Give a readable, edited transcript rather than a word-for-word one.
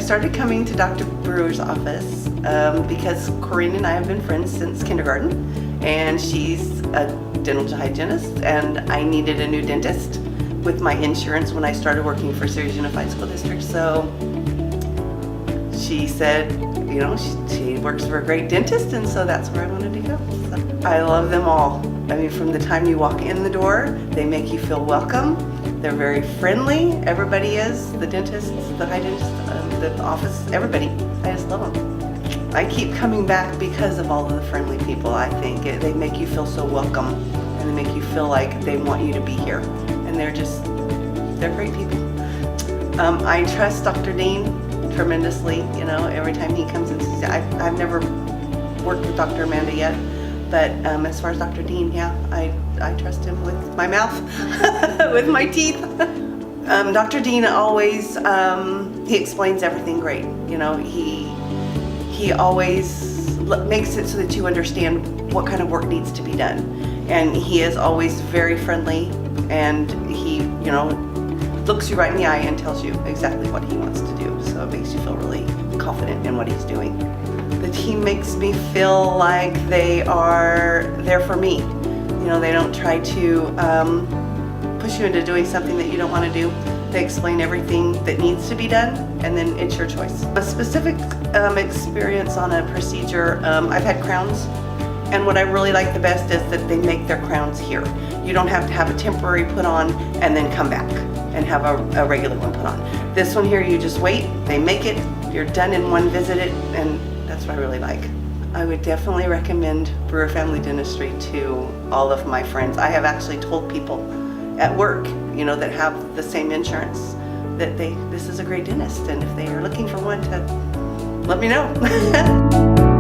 started coming to Dr. Brewer's office because Corinne and I have been friends since kindergarten, and she's a dental hygienist, and I needed a new dentist with my insurance when I started working for Sears Unified School District. So she said, you know, she works for a great dentist, and so that's where I wanted to go. So I love them all. I mean, from the time you walk in the door, they make you feel welcome. They're very friendly. Everybody is. The dentists, the hygienists, the office, everybody. I just love them. I keep coming back because of all of the friendly people, I think. They make you feel so welcome, and they make you feel like they want you to be here. And they're great people. I trust Dr. Dean tremendously. You know, every time he comes and sees, I've never worked with Dr. Amanda yet, but as far as Dr. Dean, yeah, I trust him with my mouth, with my teeth. Dr. Dean always, he explains everything great. You know, he always makes it so that you understand what kind of work needs to be done. And he is always very friendly, and he, you know, looks you right in the eye and tells you exactly what he wants to do. So it makes you feel really confident in what he's doing. The team makes me feel like they are there for me. You know, they don't try to push you into doing something that you don't want to do. They explain everything that needs to be done, and then it's your choice. A specific experience on a procedure, I've had crowns, and what I really like the best is that they make their crowns here. You don't have to have a temporary put on and then come back and have a regular one put on. This one here, you just wait, they make it, you're done in one visit, and that's what I really like. I would definitely recommend Brewer Family Dentistry to all of my friends. I have actually told people at work, you know, that have the same insurance, that this is a great dentist, and if they are looking for one, to let me know.